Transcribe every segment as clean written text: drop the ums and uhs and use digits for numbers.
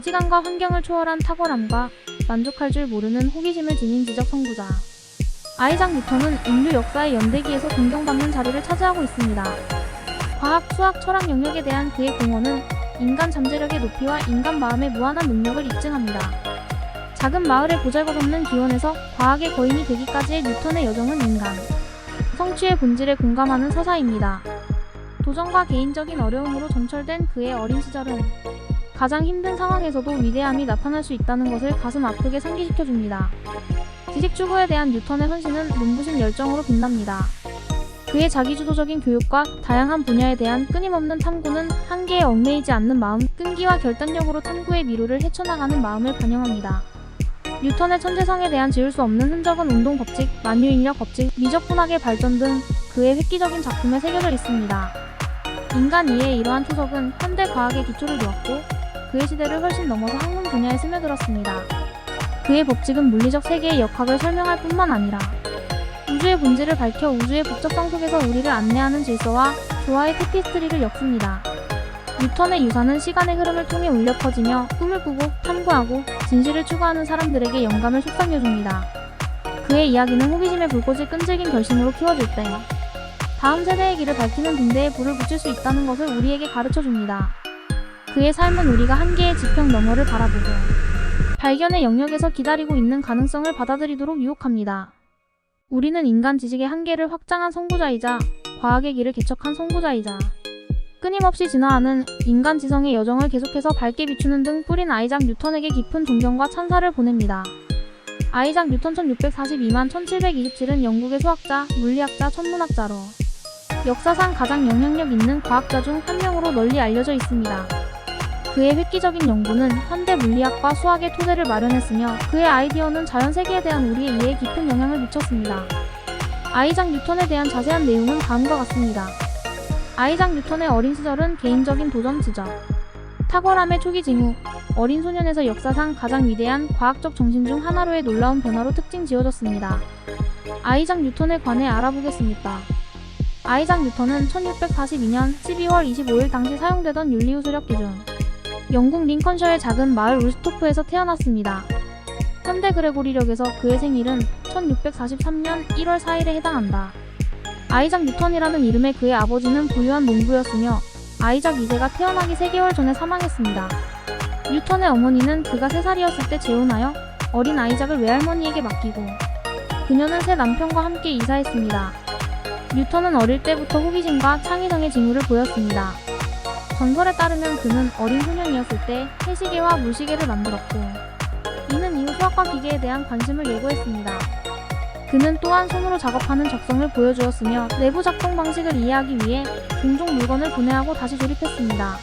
시간과 환경을 초월한 탁월함과 만족할 줄 모르는 호기심을 지닌 지적 선구자. 아이작 뉴턴은 인류 역사의 연대기에서 존경받는 자리를 차지하고 있습니다. 과학, 수학, 철학 영역에 대한 그의 공헌은 인간 잠재력의 높이와 인간 마음의 무한한 능력을 입증합니다. 작은 마을의 보잘것없는 기원에서 과학의 거인이 되기까지의 뉴턴의 여정은 인간 성취의 본질에 공감하는 서사입니다. 도전과 개인적인 어려움으로 점철된 그의 어린 시절은 가장 힘든 상황에서도 위대함이 나타날 수 있다는 것을 가슴 아프게 상기시켜줍니다. 지식 추구에 대한 뉴턴의 헌신은 눈부신 열정으로 빛납니다. 그의 자기주도적인 교육과 다양한 분야에 대한 끊임없는 탐구는 한계에 얽매이지 않는 마음, 끈기와 결단력으로 탐구의 미로를 헤쳐나가는 마음을 반영합니다. 뉴턴의 천재성에 대한 지울 수 없는 흔적은 운동 법칙, 만유인력 법칙, 미적분학의 발전 등 그의 획기적인 작품에 새겨져 있습니다. 인간 이해의 이러한 초석은 현대 과학의 기초를 놓았고 그의 시대를 훨씬 넘어서 학문 분야에 스며들었습니다. 그의 법칙은 물리적 세계의 역학을 설명할 뿐만 아니라 우주의 본질을 밝혀 우주의 복잡성 속에서 우리를 안내하는 질서와 조화의 테피스트리를 엮습니다. 뉴턴의 유산은 시간의 흐름을 통해 울려 퍼지며 꿈을 꾸고 탐구하고 진실을 추구하는 사람들에게 영감을 솟아내줍니다. 그의 이야기는 호기심의 불꽃을 끈질긴 결심으로 키워줄 때 다음 세대의 길을 밝히는 등대에 불을 붙일 수 있다는 것을 우리에게 가르쳐줍니다. 그의 삶은 우리가 한계의 지평 너머를 바라보고 발견의 영역에서 기다리고 있는 가능성을 받아들이도록 유혹합니다. 우리는 인간 지식의 한계를 확장한 선구자이자 과학의 길을 개척한 선구자이자 끊임없이 진화하는 인간 지성의 여정을 계속해서 밝게 비추는 등 뿌린 아이작 뉴턴에게 깊은 존경과 찬사를 보냅니다. 아이작 뉴턴 1642만 1727은 영국의 수학자, 물리학자, 천문학자로 역사상 가장 영향력 있는 과학자 중 한 명으로 널리 알려져 있습니다. 그의 획기적인 연구는 현대 물리학과 수학의 토대를 마련했으며 그의 아이디어는 자연세계에 대한 우리의 이해에 깊은 영향을 미쳤습니다. 아이작 뉴턴에 대한 자세한 내용은 다음과 같습니다. 아이작 뉴턴의 어린 시절은 개인적인 도전 지적, 탁월함의 초기 징후, 어린 소년에서 역사상 가장 위대한 과학적 정신 중 하나로의 놀라운 변화로 특징 지어졌습니다. 아이작 뉴턴에 관해 알아보겠습니다. 아이작 뉴턴은 1642년 12월 25일 당시 사용되던 윤리우수력 기준 영국 링컨셔의 작은 마을 울스토프에서 태어났습니다. 현대 그레고리력에서 그의 생일은 1643년 1월 4일에 해당한다. 아이작 뉴턴이라는 이름의 그의 아버지는 부유한 농부였으며 아이작 2세가 태어나기 3개월 전에 사망했습니다. 뉴턴의 어머니는 그가 3살이었을 때 재혼하여 어린 아이작을 외할머니에게 맡기고 그녀는 새 남편과 함께 이사했습니다. 뉴턴은 어릴 때부터 호기심과 창의성의 징후를 보였습니다. 전설에 따르면 그는 어린 소년이었을 때 해시계와 물시계를 만들었고 이는 이후 수학과 기계에 대한 관심을 예고했습니다. 그는 또한 손으로 작업하는 적성을 보여주었으며 내부 작동 방식을 이해하기 위해 종종 물건을 분해하고 다시 조립했습니다.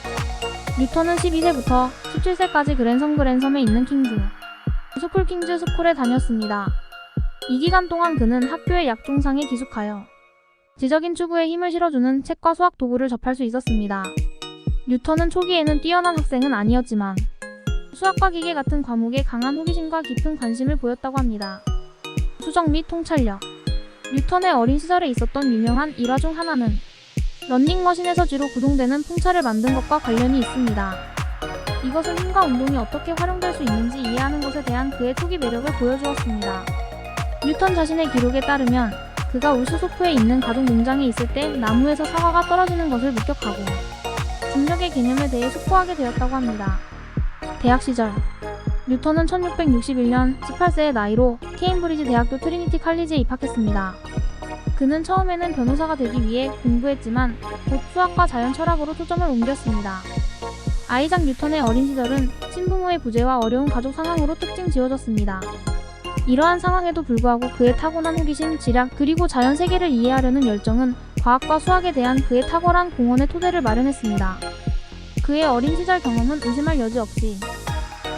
뉴턴은 12세부터 17세까지 그랜섬에 있는 킹즈 스쿨에 다녔습니다. 이 기간 동안 그는 학교의 약종상에 기숙하여 지적인 추구에 힘을 실어주는 책과 수학 도구를 접할 수 있었습니다. 뉴턴은 초기에는 뛰어난 학생은 아니었지만 수학과 기계 같은 과목에 강한 호기심과 깊은 관심을 보였다고 합니다. 수정 및 통찰력. 뉴턴의 어린 시절에 있었던 유명한 일화 중 하나는 런닝머신에서 쥐로 구동되는 풍차를 만든 것과 관련이 있습니다. 이것은 힘과 운동이 어떻게 활용될 수 있는지 이해하는 것에 대한 그의 초기 매력을 보여주었습니다. 뉴턴 자신의 기록에 따르면 그가 울스소프에 있는 가족 농장에 있을 때 나무에서 사과가 떨어지는 것을 목격하고 중력의 개념에 대해 숙고하게 되었다고 합니다. 대학 시절 뉴턴은 1661년 18세의 나이로 케임브리지 대학교 트리니티 칼리지에 입학했습니다. 그는 처음에는 변호사가 되기 위해 공부했지만 곧 수학과 자연 철학으로 초점을 옮겼습니다. 아이작 뉴턴의 어린 시절은 친부모의 부재와 어려운 가족 상황으로 특징 지어졌습니다. 이러한 상황에도 불구하고 그의 타고난 호기심, 지략, 그리고 자연 세계를 이해하려는 열정은 과학과 수학에 대한 그의 탁월한 공헌의 토대를 마련했습니다. 그의 어린 시절 경험은 의심할 여지 없이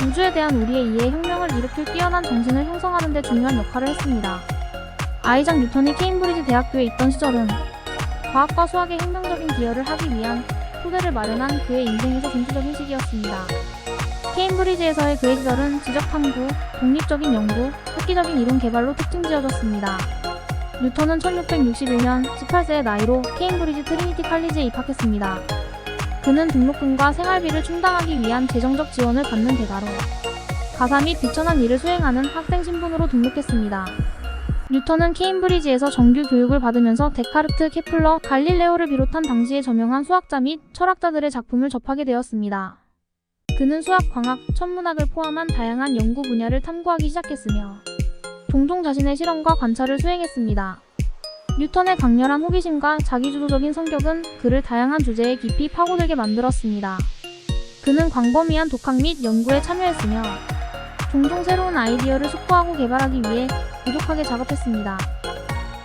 우주에 대한 우리의 이해에 혁명을 일으킬 뛰어난 정신을 형성하는 데 중요한 역할을 했습니다. 아이작 뉴턴이 케임브리지 대학교에 있던 시절은 과학과 수학에 혁명적인 기여를 하기 위한 토대를 마련한 그의 인생에서 전투적인 시기였습니다. 케임브리지에서의 그의 시절은 지적 탐구, 독립적인 연구, 획기적인 이론 개발로 특징 지어졌습니다. 뉴턴은 1661년 18세의 나이로 케임브리지 트리니티 칼리지에 입학했습니다. 그는 등록금과 생활비를 충당하기 위한 재정적 지원을 받는 대가로 가사 및 비천한 일을 수행하는 학생 신분으로 등록했습니다. 뉴턴은 케임브리지에서 정규 교육을 받으면서 데카르트, 케플러, 갈릴레오를 비롯한 당시의 저명한 수학자 및 철학자들의 작품을 접하게 되었습니다. 그는 수학, 광학, 천문학을 포함한 다양한 연구 분야를 탐구하기 시작했으며 종종 자신의 실험과 관찰을 수행했습니다. 뉴턴의 강렬한 호기심과 자기주도적인 성격은 그를 다양한 주제에 깊이 파고들게 만들었습니다. 그는 광범위한 독학 및 연구에 참여했으며 종종 새로운 아이디어를 숙고하고 개발하기 위해 고독하게 작업했습니다.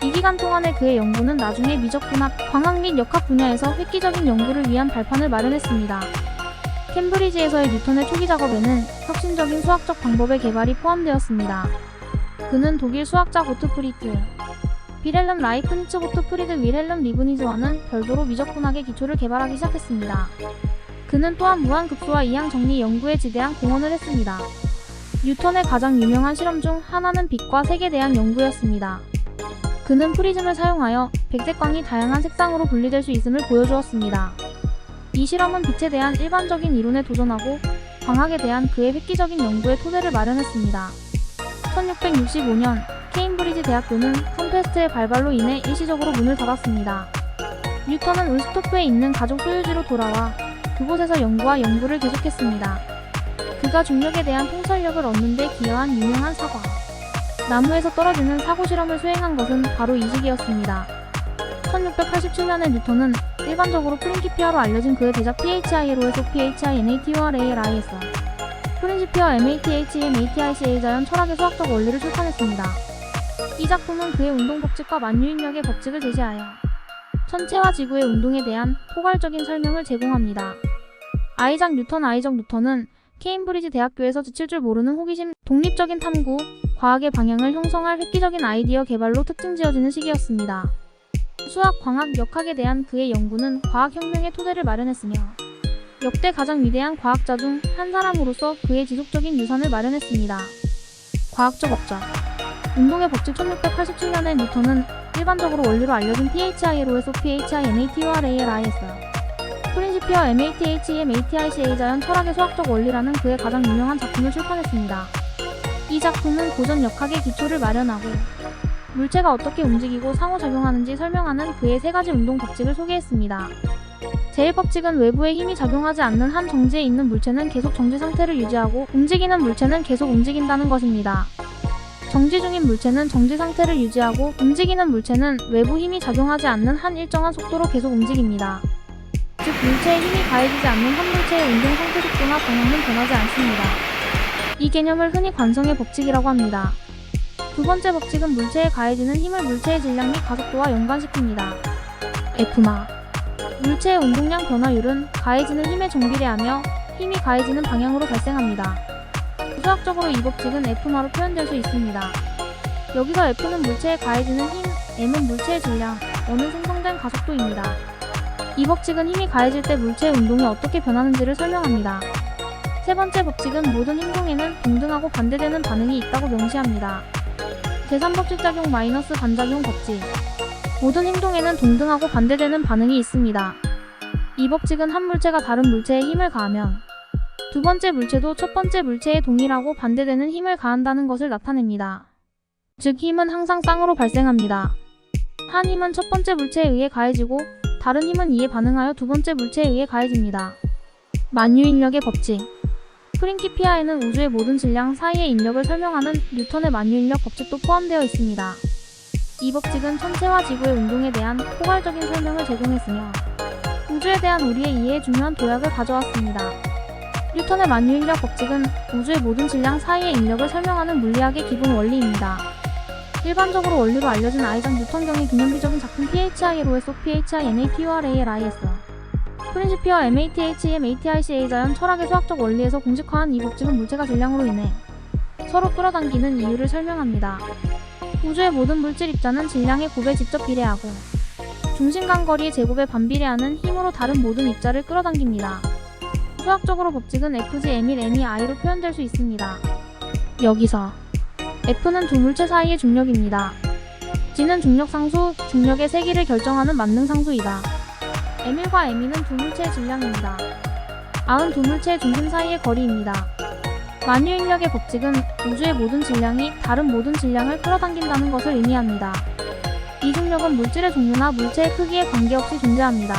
이 기간 동안의 그의 연구는 나중에 미적분학, 광학 및 역학 분야에서 획기적인 연구를 위한 발판을 마련했습니다. 캠브리지에서의 뉴턴의 초기 작업에는 혁신적인 수학적 방법의 개발이 포함되었습니다. 그는 독일 수학자 고트프리드 빌헬름 라이프니츠 고트프리드 윌헬름 리브니즈와는 별도로 미적분학의 기초를 개발하기 시작했습니다. 그는 또한 무한급수와 이항 정리 연구에 지대한 공헌을 했습니다. 뉴턴의 가장 유명한 실험 중 하나는 빛과 색에 대한 연구였습니다. 그는 프리즘을 사용하여 백색광이 다양한 색상으로 분리될 수 있음을 보여주었습니다. 이 실험은 빛에 대한 일반적인 이론에 도전하고 광학에 대한 그의 획기적인 연구의 토대를 마련했습니다. 1665년 케임브리지 대학교는 컴페스트의 발발로 인해 일시적으로 문을 닫았습니다. 뉴턴은 울스토프에 있는 가족 소유지로 돌아와 그곳에서 연구를 계속했습니다. 그가 중력에 대한 통설력을 얻는 데 기여한 유명한 사과 나무에서 떨어지는 사고 실험을 수행한 것은 바로 이 시기였습니다. 1687년에 뉴턴은 일반적으로 프린키피아로 알려진 그의 대작 PHILO에서 PHINATURALI에서 프린시피아 MATHEMATICA 자연 철학의 수학적 원리를 출판했습니다. 이 작품은 그의 운동법칙과 만유인력의 법칙을 제시하여 천체와 지구의 운동에 대한 포괄적인 설명을 제공합니다. 아이작 뉴턴은 케임브리지 대학교에서 지칠 줄 모르는 호기심, 독립적인 탐구, 과학의 방향을 형성할 획기적인 아이디어 개발로 특징지어지는 시기였습니다. 수학, 광학, 역학에 대한 그의 연구는 과학혁명의 토대를 마련했으며 역대 가장 위대한 과학자 중 한 사람으로서 그의 지속적인 유산을 마련했습니다. 과학적 업적 운동의 법칙 1687년에 뉴턴은 일반적으로 원리로 알려진 PHILO에서 PHINATURALI에서 프린시피아 MATHEMATICA 자연 철학의 수학적 원리라는 그의 가장 유명한 작품을 출판했습니다. 이 작품은 고전 역학의 기초를 마련하고 물체가 어떻게 움직이고 상호작용하는지 설명하는 그의 세 가지 운동 법칙을 소개했습니다. 제1법칙은 외부에 힘이 작용하지 않는 한 정지에 있는 물체는 계속 정지 상태를 유지하고 움직이는 물체는 계속 움직인다는 것입니다. 정지 중인 물체는 정지 상태를 유지하고 움직이는 물체는 외부 힘이 작용하지 않는 한 일정한 속도로 계속 움직입니다. 즉 물체에 힘이 가해지지 않는 한 물체의 운동 상태 속도나 방향은 변하지 않습니다. 이 개념을 흔히 관성의 법칙이라고 합니다. 두 번째 법칙은 물체에 가해지는 힘을 물체의 질량 및 가속도와 연관시킵니다. F마 물체의 운동량 변화율은 가해지는 힘에 정비례하며 힘이 가해지는 방향으로 발생합니다. 수학적으로 이 법칙은 F마로 표현될 수 있습니다. 여기서 F는 물체에 가해지는 힘, M은 물체의 질량, N은 생성된 가속도입니다. 이 법칙은 힘이 가해질 때 물체의 운동이 어떻게 변하는지를 설명합니다. 세 번째 법칙은 모든 행동에는 동등하고 반대되는 반응이 있다고 명시합니다. 제3법칙 작용 마이너스 반작용 법칙 모든 행동에는 동등하고 반대되는 반응이 있습니다. 이 법칙은 한 물체가 다른 물체에 힘을 가하면 두 번째 물체도 첫 번째 물체에 동일하고 반대되는 힘을 가한다는 것을 나타냅니다. 즉 힘은 항상 쌍으로 발생합니다. 한 힘은 첫 번째 물체에 의해 가해지고 다른 힘은 이에 반응하여 두 번째 물체에 의해 가해집니다. 만유인력의 법칙 프린키피아에는 우주의 모든 질량 사이의 인력을 설명하는 뉴턴의 만유인력 법칙도 포함되어 있습니다. 이 법칙은 천체와 지구의 운동에 대한 포괄적인 설명을 제공했으며 우주에 대한 우리의 이해에 중요한 도약을 가져왔습니다. 뉴턴의 만유인력 법칙은 우주의 모든 질량 사이의 인력을 설명하는 물리학의 기본 원리입니다. 일반적으로 원리로 알려진 아이작 뉴턴경의 기념비적인 작품 PHILO에서 PHINATURALI에서 프린시피아 MATHEMATICA 자연 철학의 수학적 원리에서 공식화한 이 법칙은 물체가 질량으로 인해 서로 끌어당기는 이유를 설명합니다. 우주의 모든 물질 입자는 질량의 곱에 직접 비례하고 중심간 거리의 제곱에 반비례하는 힘으로 다른 모든 입자를 끌어당깁니다. 수학적으로 법칙은 FG M1 MEI로 표현될 수 있습니다. 여기서 F는 두 물체 사이의 중력입니다. G는 중력 상수, 중력의 세기를 결정하는 만능 상수이다. M1과 M2는 두 물체의 질량입니다. 아은 두 물체의 중심 사이의 거리입니다. 만유인력의 법칙은 우주의 모든 질량이 다른 모든 질량을 끌어당긴다는 것을 의미합니다. 이중력은 물질의 종류나 물체의 크기에 관계없이 존재합니다.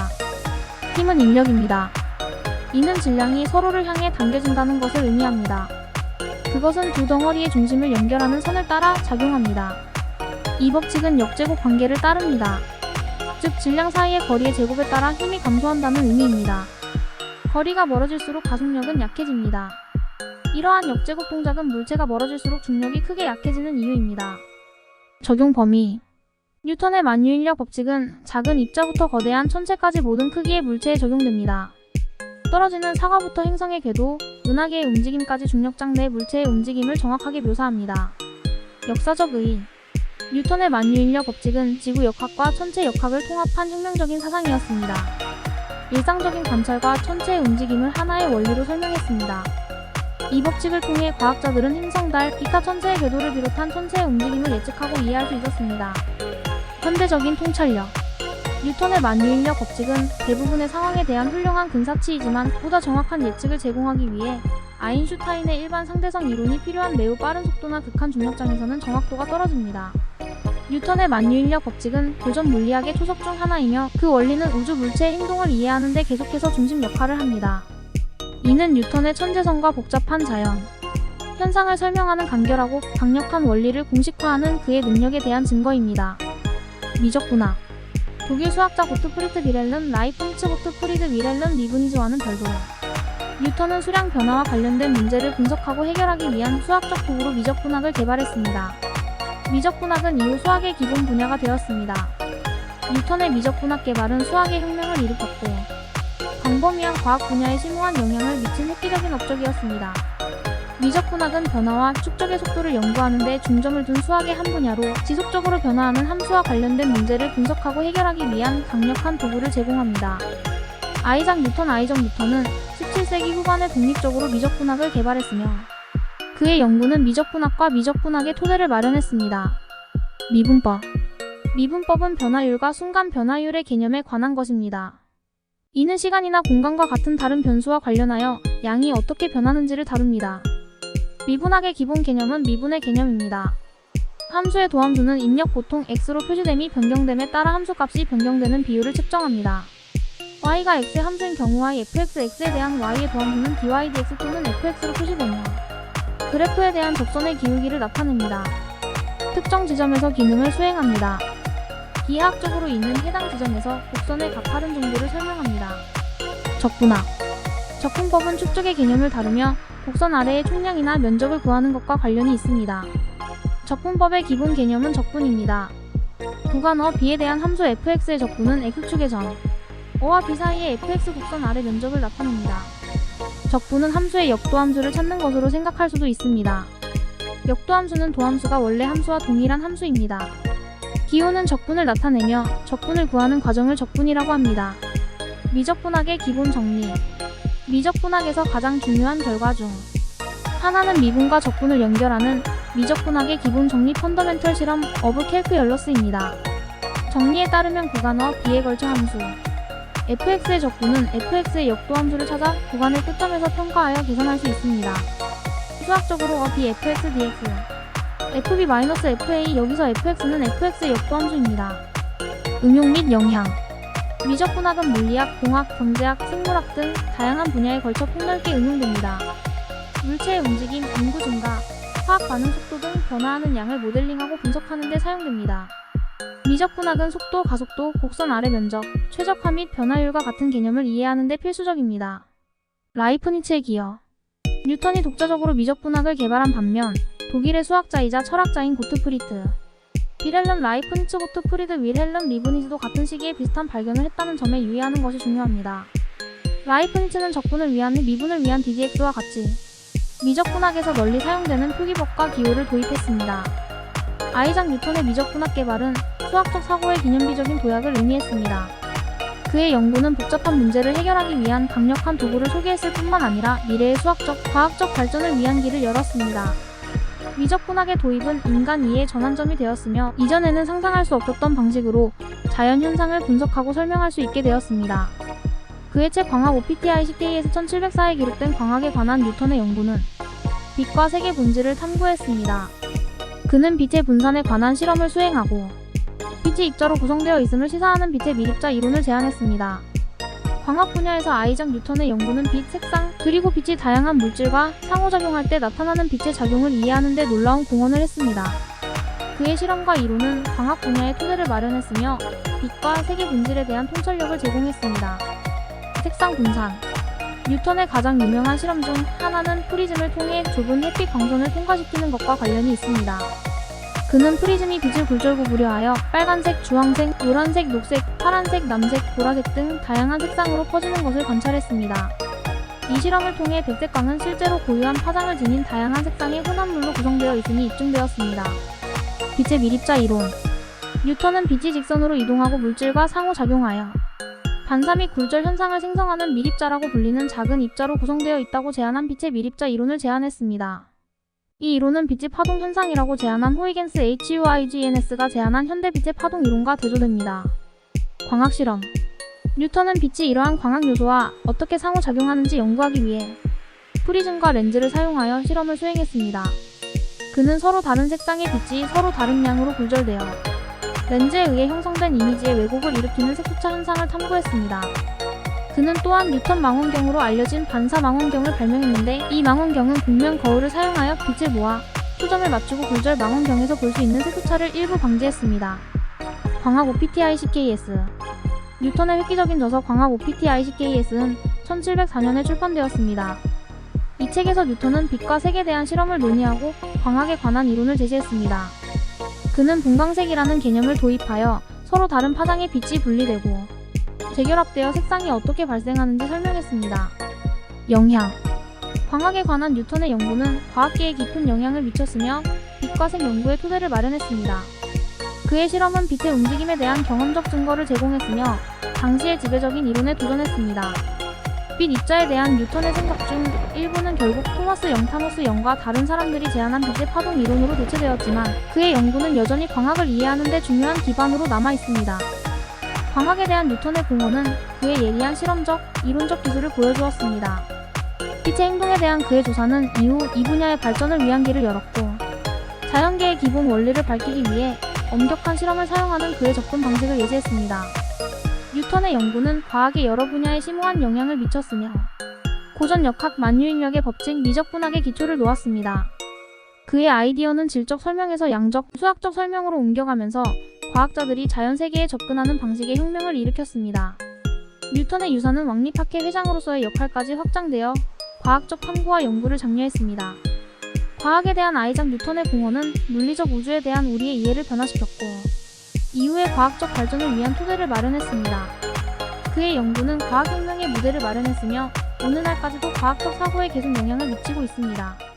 힘은 인력입니다. 이는 질량이 서로를 향해 당겨진다는 것을 의미합니다. 그것은 두 덩어리의 중심을 연결하는 선을 따라 작용합니다. 이 법칙은 역제곱 관계를 따릅니다. 즉 질량 사이의 거리의 제곱에 따라 힘이 감소한다는 의미입니다. 거리가 멀어질수록 가속력은 약해집니다. 이러한 역제곱 동작은 물체가 멀어질수록 중력이 크게 약해지는 이유입니다. 적용 범위 뉴턴의 만유인력 법칙은 작은 입자부터 거대한 천체까지 모든 크기의 물체에 적용됩니다. 떨어지는 사과부터 행성의 궤도, 은하계의 움직임까지 중력장 내 물체의 움직임을 정확하게 묘사합니다. 역사적 의의 뉴턴의 만유인력 법칙은 지구 역학과 천체 역학을 통합한 혁명적인 사상이었습니다. 일상적인 관찰과 천체의 움직임을 하나의 원리로 설명했습니다. 이 법칙을 통해 과학자들은 행성, 달, 기타 천체의 궤도를 비롯한 천체의 움직임을 예측하고 이해할 수 있었습니다. 현대적인 통찰력 뉴턴의 만유인력 법칙은 대부분의 상황에 대한 훌륭한 근사치이지만 보다 정확한 예측을 제공하기 위해 아인슈타인의 일반 상대성 이론이 필요한 매우 빠른 속도나 극한 중력장에서는 정확도가 떨어집니다. 뉴턴의 만유인력 법칙은 고전 물리학의 초석 중 하나이며 그 원리는 우주 물체의 행동을 이해하는 데 계속해서 중심 역할을 합니다. 이는 뉴턴의 천재성과 복잡한 자연, 현상을 설명하는 간결하고 강력한 원리를 공식화하는 그의 능력에 대한 증거입니다. 미적분학 독일 수학자 고트프리드 윌헬름 라이프니츠 고트프리드 윌헬름 리브니즈와는 별도로 뉴턴은 수량 변화와 관련된 문제를 분석하고 해결하기 위한 수학적 도구로 미적분학을 개발했습니다. 미적분학은 이후 수학의 기본 분야가 되었습니다. 뉴턴의 미적분학 개발은 수학의 혁명을 일으켰고 광범위한 과학 분야에 심오한 영향을 미친 획기적인 업적이었습니다. 미적분학은 변화와 축적의 속도를 연구하는 데 중점을 둔 수학의 한 분야로 지속적으로 변화하는 함수와 관련된 문제를 분석하고 해결하기 위한 강력한 도구를 제공합니다. 아이작 뉴턴은 17세기 후반에 독립적으로 미적분학을 개발했으며 그의 연구는 미적분학과 미적분학의 토대를 마련했습니다. 미분법 미분법은 변화율과 순간 변화율의 개념에 관한 것입니다. 이는 시간이나 공간과 같은 다른 변수와 관련하여 양이 어떻게 변하는지를 다룹니다. 미분학의 기본 개념은 미분의 개념입니다. 함수의 도함수는 입력 보통 x로 표시됨이 변경됨에 따라 함수값이 변경되는 비율을 측정합니다. y가 x의 함수인 경우 y fxx에 대한 y의 도함수는 dy dx 또는 fx로 표시되며 그래프에 대한 적선의 기울기를 나타냅니다. 특정 지점에서 기능을 수행합니다. 기하학적으로 이는 해당 지점에서 곡선의 가파른 정도를 설명합니다. 적분학 적분법은 축적의 개념을 다루며 곡선 아래의 총량이나 면적을 구하는 것과 관련이 있습니다. 적분법의 기본 개념은 적분입니다. 구간 B에 대한 함수 fx의 적분은 x축의 점 O와 B 사이의 fx 곡선 아래 면적을 나타냅니다. 적분은 함수의 역도함수를 찾는 것으로 생각할 수도 있습니다. 역도함수는 도함수가 원래 함수와 동일한 함수입니다. 기호는 적분을 나타내며 적분을 구하는 과정을 적분이라고 합니다. 미적분학의 기본 정리 미적분학에서 가장 중요한 결과 중 하나는 미분과 적분을 연결하는 미적분학의 기본 정리 펀더멘털 실험 오브 캘큐럴러스입니다. 정리에 따르면 구간 B에 걸쳐 함수 fx의 적분은 fx의 역도함수를 찾아 구간을 끝점에서 평가하여 계산할 수 있습니다. 수학적으로 B fx dx fb-fa 여기서 fx는 fx의 역도함수입니다. 응용 및 영향 미적분학은 물리학, 공학, 경제학, 생물학 등 다양한 분야에 걸쳐 폭넓게 응용됩니다. 물체의 움직임, 인구 증가, 화학 반응 속도 등 변화하는 양을 모델링하고 분석하는 데 사용됩니다. 미적분학은 속도, 가속도, 곡선 아래 면적, 최적화 및 변화율과 같은 개념을 이해하는 데 필수적입니다. 라이프니츠의 기여 뉴턴이 독자적으로 미적분학을 개발한 반면 독일의 수학자이자 철학자인 고트프리드 윌헬름 라이프니츠 고트프리드 윌헬름 리브니즈도 같은 시기에 비슷한 발견을 했다는 점에 유의하는 것이 중요합니다. 라이프니츠는 적분을 위한 미분을 위한 ddx와 같이 미적분학에서 널리 사용되는 표기법과 기호를 도입했습니다. 아이작 뉴턴의 미적분학 개발은 수학적 사고의 기념비적인 도약을 의미했습니다. 그의 연구는 복잡한 문제를 해결하기 위한 강력한 도구를 소개했을 뿐만 아니라 미래의 수학적, 과학적 발전을 위한 길을 열었습니다. 미적분학의 도입은 인간 이해의 전환점이 되었으며 이전에는 상상할 수 없었던 방식으로 자연 현상을 분석하고 설명할 수 있게 되었습니다. 그의 책 광학 OPTICK에서 1704에 기록된 광학에 관한 뉴턴의 연구는 빛과 색의 본질을 탐구했습니다. 그는 빛의 분산에 관한 실험을 수행하고 빛이 입자로 구성되어 있음을 시사하는 빛의 미립자 이론을 제안했습니다. 광학 분야에서 아이작 뉴턴의 연구는 빛, 색상, 그리고 빛이 다양한 물질과 상호작용할 때 나타나는 빛의 작용을 이해하는 데 놀라운 공헌을 했습니다. 그의 실험과 이론은 광학 분야의 토대를 마련했으며 빛과 색의 본질에 대한 통찰력을 제공했습니다. 색상 분산. 뉴턴의 가장 유명한 실험 중 하나는 프리즘을 통해 좁은 햇빛 광선을 통과시키는 것과 관련이 있습니다. 그는 프리즘이 빛을 굴절구 부려하여 빨간색, 주황색, 노란색, 녹색, 파란색, 남색, 보라색 등 다양한 색상으로 퍼지는 것을 관찰했습니다. 이 실험을 통해 백색광은 실제로 고유한 파장을 지닌 다양한 색상의 혼합물로 구성되어 있음이 입증되었습니다. 빛의 미립자 이론. 뉴턴은 빛이 직선으로 이동하고 물질과 상호작용하여 반사 및 굴절 현상을 생성하는 미립자라고 불리는 작은 입자로 구성되어 있다고 제안한 빛의 미립자 이론을 제안했습니다. 이 이론은 빛의 파동 현상이라고 제안한 호이겐스 HUIGNS가 제안한 현대 빛의 파동 이론과 대조됩니다. 광학 실험. 뉴턴은 빛이 이러한 광학 요소와 어떻게 상호작용하는지 연구하기 위해 프리즘과 렌즈를 사용하여 실험을 수행했습니다. 그는 서로 다른 색상의 빛이 서로 다른 양으로 굴절되어 렌즈에 의해 형성된 이미지의 왜곡을 일으키는 색소차 현상을 탐구했습니다. 그는 또한 뉴턴 망원경으로 알려진 반사 망원경을 발명했는데 이 망원경은 곡면 거울을 사용하여 빛을 모아 초점을 맞추고 굴절 망원경에서 볼 수 있는 색소차를 일부 방지했습니다. 광학 OPTICKS. 뉴턴의 획기적인 저서 광학 OPTICKS는 1704년에 출판되었습니다. 이 책에서 뉴턴은 빛과 색에 대한 실험을 논의하고 광학에 관한 이론을 제시했습니다. 그는 분광색이라는 개념을 도입하여 서로 다른 파장의 빛이 분리되고 재결합되어 색상이 어떻게 발생하는지 설명했습니다. 영향. 광학에 관한 뉴턴의 연구는 과학계에 깊은 영향을 미쳤으며 빛과 색 연구의 토대를 마련했습니다. 그의 실험은 빛의 움직임에 대한 경험적 증거를 제공했으며 당시의 지배적인 이론에 도전했습니다. 빛 입자에 대한 뉴턴의 생각 중 일부는 결국 토마스 타모스 영과 다른 사람들이 제안한 빛의 파동 이론으로 대체되었지만 그의 연구는 여전히 광학을 이해하는 데 중요한 기반으로 남아 있습니다. 광학에 대한 뉴턴의 공헌은 그의 예리한 실험적, 이론적 기술을 보여주었습니다. 빛의 행동에 대한 그의 조사는 이후 이 분야의 발전을 위한 길을 열었고 자연계의 기본 원리를 밝히기 위해 엄격한 실험을 사용하는 그의 접근 방식을 예시했습니다. 뉴턴의 연구는 과학의 여러 분야에 심오한 영향을 미쳤으며 고전 역학 만유인력의 법칙 미적 분학의 기초를 놓았습니다. 그의 아이디어는 질적 설명에서 양적, 수학적 설명으로 옮겨가면서 과학자들이 자연 세계에 접근하는 방식에 혁명을 일으켰습니다. 뉴턴의 유산은 왕립학회 회장으로서의 역할까지 확장되어 과학적 탐구와 연구를 장려했습니다. 과학에 대한 아이작 뉴턴의 공헌은 물리적 우주에 대한 우리의 이해를 변화시켰고 이후의 과학적 발전을 위한 토대를 마련했습니다. 그의 연구는 과학혁명의 무대를 마련했으며 오늘날까지도 과학적 사고에 계속 영향을 미치고 있습니다.